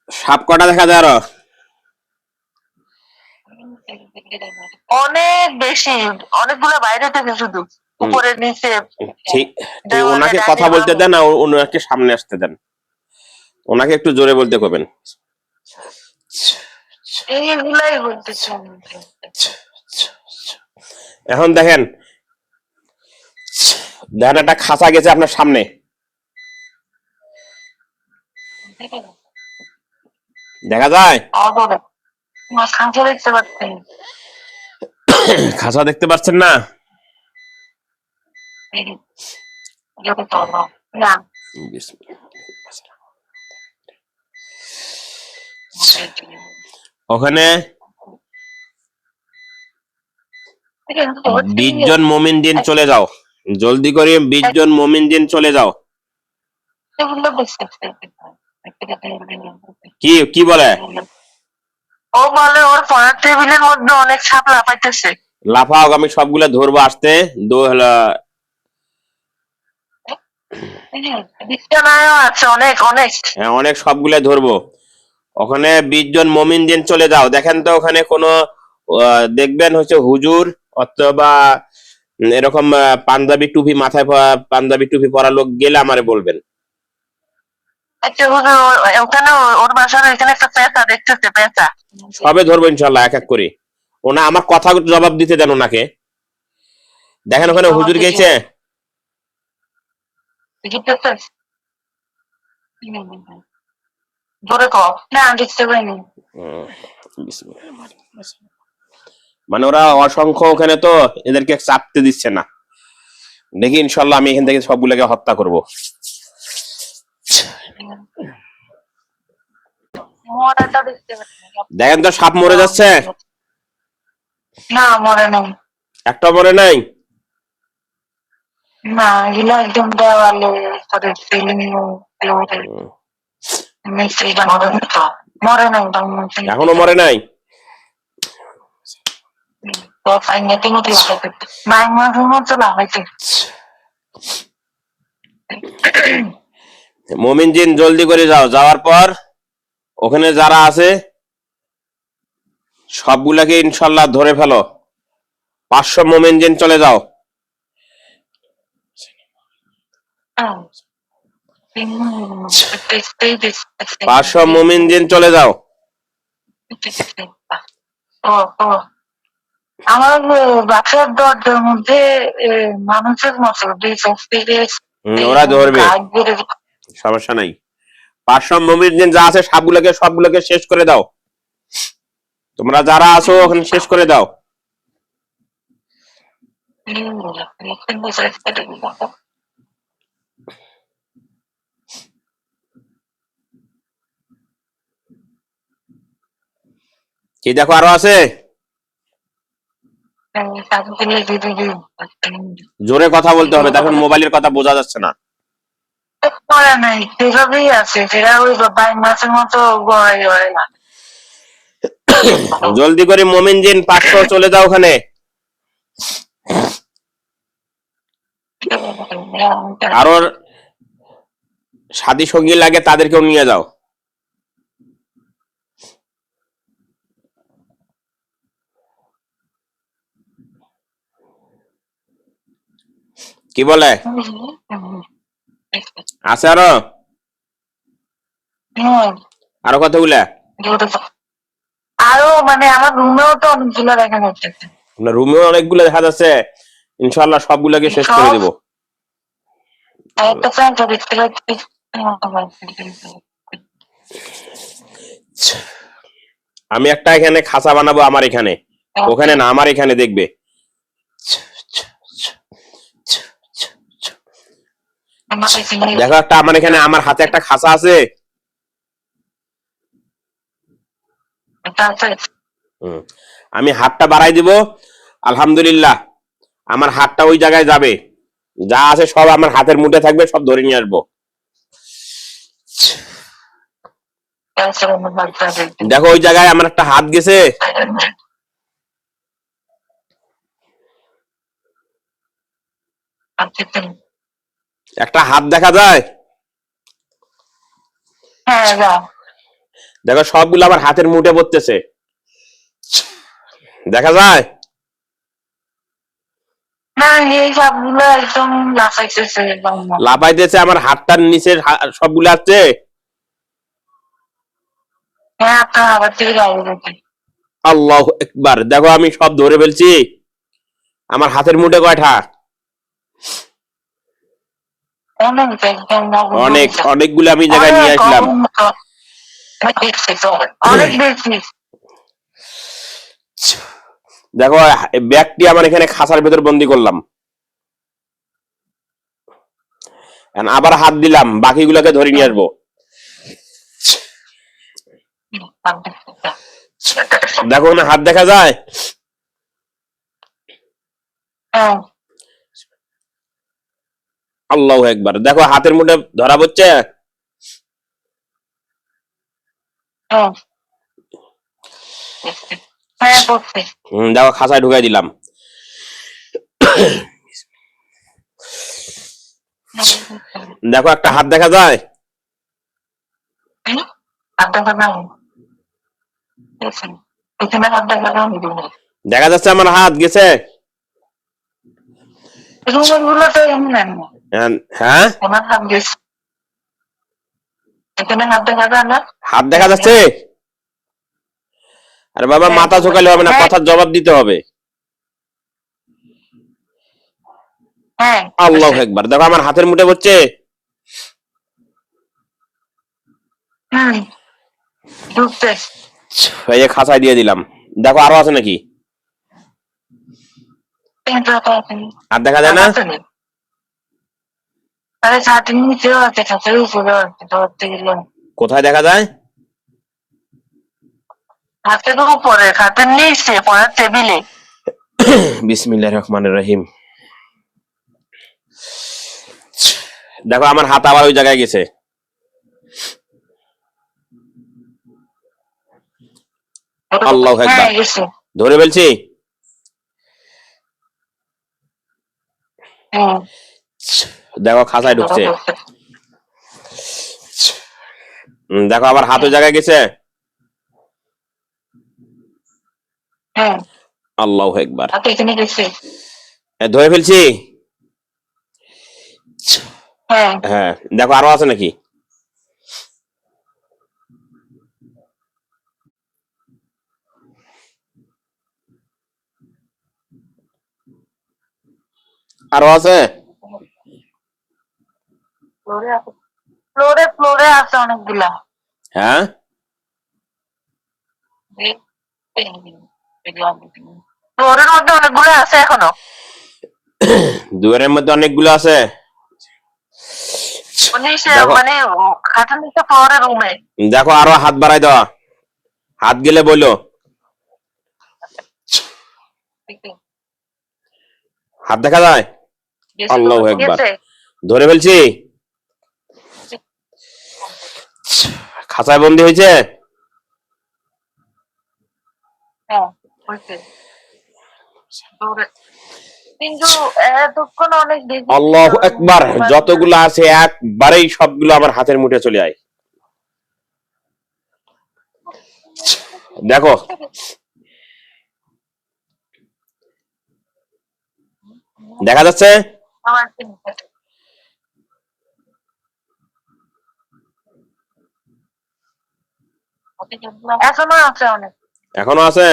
সাপ কটা দেখা যায় আরো? অনেক বেশি, অনেকগুলো বাইরে থেকে শুধু উপরে নিচে ঠিক, দেওয়ালে ওনাকে ডাইনে কথা বলতে বামে দেন, আর ওনাকে সামনে আসতে দেন। ওনাকে একটু জোরে বলতে কবেন। এইগুলাই বলতেছি। এখন দেখেন, দেখেন একটা খাঁচা গেছে আপনার সামনে, দেখা যায়? খাঁচা দেখতে পাচ্ছেন? খাঁচা দেখতে পাচ্ছেন না? না, ওখানে 20 জন মুমিন দিন চলে যাও, জলদি করে 20 জন মুমিন দিন চলে যাও। কি কি বলে? ও বলে ওর পড়ার টেবিলের মধ্যে অনেক সাপ লাফাইতেছে। লাফাও, আমি সবগুলা ধরবো আসতে। বিছানায়ও আছে অনেক অনেক। হ্যাঁ, অনেক সবগুলা ধরবো। ওখানে 20 জন মুমিন দিন চলে যাও। দেখেন তো ওখানে কোনো দেখবেন হচ্ছে হুজুর অথবা এরকম পাঞ্জাবি টুপি মাথায় পাঞ্জাবি টুপি পরা লোক গেলে আমারে বলবেন। আচ্ছা হুজুর, ওখানে ওর বাসার এখানে একটা পেঁচা দেখতেছে, পেঁচা। সবে ধরবো ইনশাল্লাহ, এক এক করে। ওনা আমার কথা জবাব দিতে দেন ওনাকে। দেখেন ওখানে হুজুর গেছে। জোরে কও না, দেখতে পাইনি। মানে ওরা অসংখ্য ওখানে, তো এদেরকে চাপতে দিচ্ছে না। দেখি ইনশাল্লাহ আমি এখান থেকে সবগুলোকে হত্যা করব। দেখেন তো সাপ মরে যাচ্ছে। না, মরে নাই। একটা মরে নাই। না, এগুলো একদম দেওয়ালে করে সিলিং মরে নাই। এখনো মরে নাই। মুমিন জিন জলদি করে যাও, যাওয়ার পর ওখানে যারা আছে সবগুলাকে ইনশাল্লাহ ধরে ফেলো। 500 মুমিন জিন চলে যাও। 500 মুমিন জিন চলে যাও। আমার বাসার দরজার মধ্যে মানুষের মতো ওরা ধরবে, সমস্যা নাই। 500 মুমিন জিন যা আছে সবগুলোকে শেষ করে দাও। তোমরা যারা আছো ওখানে শেষ করে দাও। কি দেখো আরো আছে? জোরে কথা বলতে হবে, দেখুন মোবাইলের কথা বোঝা যাচ্ছে না। করা নাই, সেভাবেই আছে, সেটা ওই বাই মাসের মতো গড়াই গড়াই না। জলদি করে মুমিন জিন 500 চলে যাও ওখানে। আরো সাথী সঙ্গী লাগে তাদেরকেও নিয়ে যাও। কি বলে? আছে আরো? আরো কতগুলা? আরো মানে আমার রুমেও তো অনেকগুলো দেখা যাচ্ছে। রুমেও অনেকগুলো দেখা যাচ্ছে। ইনশাআল্লাহ সবগুলোকে শেষ করে দেব। আমি একটা এখানে খাঁচা বানাবো আমার এখানে, ওখানে না, আমার এখানে দেখবে। দেখো একটা আমার এখানে, আমার হাতে একটা খাঁচা আছে। আমি হাতটা বাড়াই দিব, আলহামদুলিল্লাহ আমার হাতটা ওই জায়গায় যাবে, যা আছে সব আমার হাতের মুঠে থাকবে, সব ধরে নিয়ে আসবো। দেখো ওই জায়গায় আমার একটা হাত গেছে। একটা হাত দেখা যায়। দেখো সবগুলো আমার হাতের মুঠে পড়তেছে, দেখা যায়? না, এই সবগুলো একদম লাফাইতেছে বাংলা। লাফাইতেছে আমার হাতটার নিচে, সবগুলো আছে। হ্যাঁ, আপনার আবার থেকে গাড়ি দেখি। আল্লাহ একবার, দেখো আমি সব ধরে ফেলছি। আমার হাতের মুঠে কয়টা? অনেক একদম অনেক, অনেকগুলো আমি জায়গায় নিয়ে অনেক আসলাম। দেখছি তো, অনেক দেখছি। দেখো ব্যাগটি আমার এখানে খাঁচার ভেতর বন্দি করলাম, এখন আবার হাত দিলাম, বাকিগুলোকে ধরে নিয়ে আসবো। দেখো না, হাত দেখা যায়? হ্যাঁ, আল্লাহ একবার, দেখো হাতের মুঠে ধরা পড়ছে। হ্যাঁ, হ্যাঁ, করছি। দেখো খাঁচায় ঢুকাই দিলাম। দেখো একটা হাত দেখা যায়? হাত দেখা নাই, এখানে হাত দেখা যায়নি। দেখা যাচ্ছে আমার হাত গেছে। রুমের গুলো তো এমন না, হ্যাঁ, আমার হাত গেছে, এখানে হাত দেখা যায় না। হাত দেখা যাচ্ছে। আরে বাবা, মাথা ঝোকালে হবে না, হ্যাঁ, কথার জবাব দিতে হবে। হ্যাঁ, আল্লাহ একবার, দেখো আমার হাতের মুঠে পড়ছে। হুম, ঢুকছে। এই যে খাঁচায় দিয়ে দিলাম। দেখো আরো আছে নাকি? আর দেখা যায় না? আরে ছাতির নিচেও আছে, ছাতের উপরেও আছে, ধরতে গেলে কোথায় দেখা যায়? হাতের উপরে, হাতের নিচে, পড়ার টেবিলে। বিসমিল্লাহির রহমানির রহিম। দেখো আমার হাত আবার ওই জায়গায় গেছে। আল্লাহ হ্যাঁ, একবার, গেছে। ধরে ফেলছি। হুম, দেখো খাঁচায় ঢুকছে। দেখো আবার হাত ওই জায়গায় গেছে। হ্যাঁ, আল্লাহ একবার, হাত এখানে গেছে। ধরে ফেলছি। হ্যাঁ, হ্যাঁ, দেখো আরো আছে নাকি? আরো আছে? ফ্লোরে আছে, ফ্লোরে ফ্লোরে আছে অনেকগুলা। হ্যাঁ, ফ্লোরের মধ্যে অনেকগুলো আছে এখনো। দুয়ারের মধ্যে অনেকগুলো আছে। দেখো, মানে খাটের নিচে ফ্লোরে রুমে। দেখো আরো হাত বাড়াই দেওয়া, হাত গেলে বলো। হাত দেখা যায়? আল্লাহ একবার, ধরে ফেলছি। খাঁচায় বন্দি হয়েছে। হ্যাঁ, হয়েছে। কিন্তু এতক্ষণ অনেক দেখি। আল্লাহ একবার, যতগুলো আছে একবারেই সবগুলো আমার হাতের মুঠে চলে আয়। দেখো দেখা যাচ্ছে। এখনো আছে অনেক। এখনো আছে।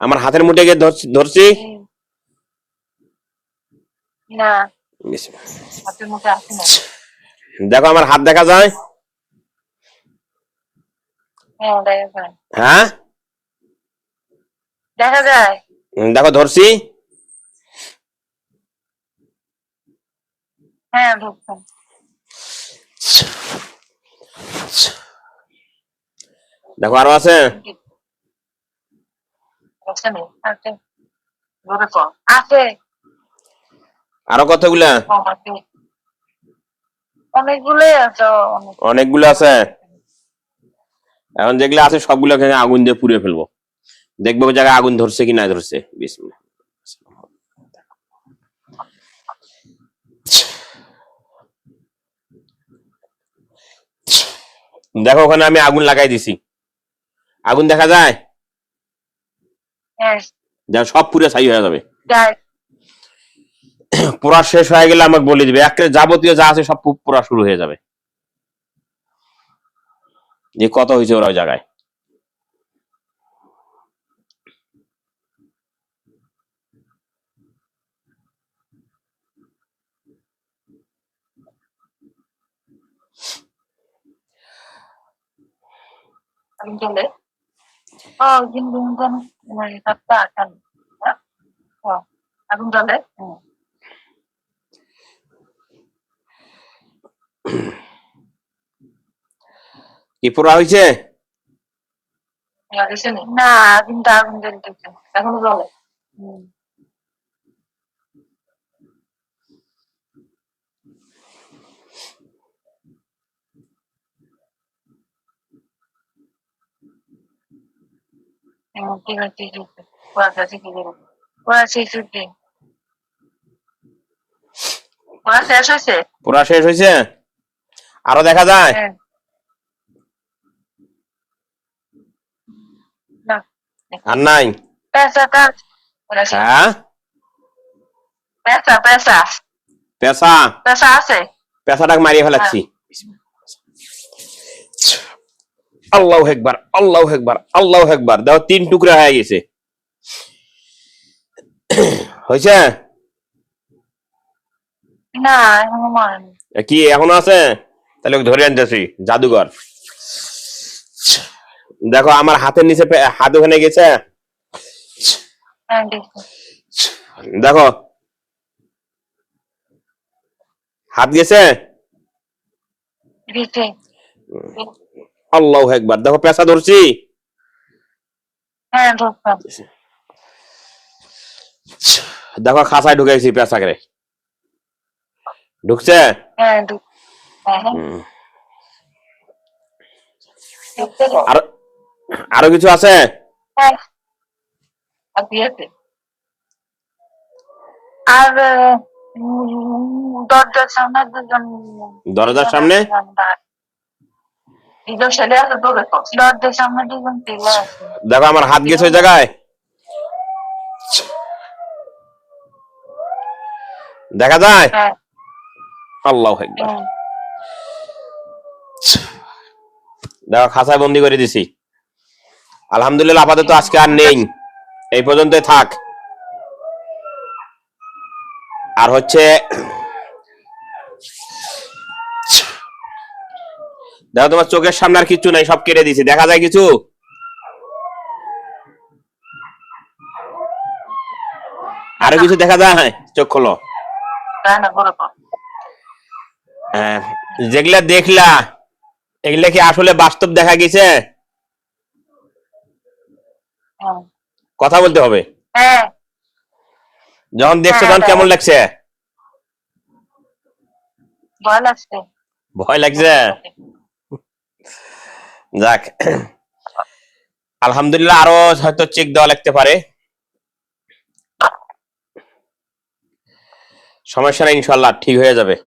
আমার হাতের মুঠে গিয়ে ধরছি। না, হাতের মুঠে আছে না। দেখো আমার হাত দেখা যায়। হ্যাঁ, দেখা যায়। হ্যাঁ, দেখা যায়। দেখো ধরছি। হ্যাঁ, ঢুকছেন। দেখো আরো আছে। আছে না? আছে। ধরে কর। আছে। আরো কতগুলা? অনেকগুলোই আছে, অনেকগুলো আছে। এখন যেগুলো আছে সবগুলোকে আগুন দিয়ে পুড়ে ফেলবো, দেখবো ওই জায়গায় আগুন ধরছে কি না ধরছে। বিসমিল্লাহ। দেখো ওখানে আমি আগুন লাগাই দিছি, আগুন দেখা যায়? হ্যাঁ যা সব পুরো ছাই হয়ে যাবে। যাই। পোড়া শেষ হয়ে গেলে আমাকে বলে দিবে, একেবারে যাবতীয় যা আছে সব পোড়া শুরু হয়ে যাবে। যে কত হয়েছে ওরা ওই জায়গায়। আগুন জ্বলে। কিন্তু তাপটা আটান। আগুন জ্বলে। কি পোড়া হয়েছে? না কিন্তু আগুন জ্বলতেছে এখনো জ্বলে। ঠিক আছে ঠিক আছে। পড়া শিখে দেবো। পড়া শিখে দিন। পড়া শেষ হয়েছে? পোড়া শেষ হয়েছে? আরো দেখা যায়? হ্যাঁ। না আর নাই? পেঁচাটা হ্যাঁ, পেঁচা পেঁচা পেশা, পেঁচা আছে। পেশাটাকে মারিয়ে ফেলাচ্ছি। আল্লাহু আকবার, আল্লাহু আকবার, আল্লাহু আকবার। দেখো 3 টুকরা হয়ে গেছে। হয়েছে? না এখনো মরেনি। কি এখনো আছে? তাহলে ওকে ধরে আনতেছি, জাদুঘর। দেখো আমার হাতের নিচে হাত ওখানে গেছে। হ্যাঁ দেখছি। দেখো হাত গেছে। দিচ্ছে। আল্লাহু আকবার। দেখো পেশা ধরছি। হ্যাঁ ধরতাম। দেখো খাঁচায় ঢুকাইছি পেশা করে। ঢুকছে? হ্যাঁ হ্যাঁ আর আরো কিছু আছে? হ্যাঁ আর কি আছে? আর দরজার সামনে দুজন। দরজার সামনে? দুজন ছেলে আছে তো দেখো। দরজার সামনে দুজন ছেলে আছে। দেখো আমার হাত গেছে ওই জায়গায়। দেখা যায়? হ্যাঁ। আল্লাহু আকবার। দেখো খাঁচায় বন্দি করে দিছি। আলহামদুলিল্লাহ আপাতত আজকে আর নেই, এই পর্যন্তই থাক। আর হচ্ছে দেখো তোমার চোখের সামনে আর কিছু নাই, সব কেটে দিছি। দেখা যায় কিছু? আরো কিছু দেখা যায়? চোখ খোলো। হ্যাঁ, যেগুলা দেখলা এগুলা কি আসলে বাস্তব দেখা গেছে? কথা বলতে হবে। হ্যাঁ যখন দেখছো তখন কেমন লাগছে? ভয় লাগছে। ভয় লাগছে? যাক, আলহামদুলিল্লাহ আরো হয়তো চেক দেওয়া লাগতে পারে। সমস্যা নাই, ইনশাল্লাহ ঠিক হয়ে যাবে।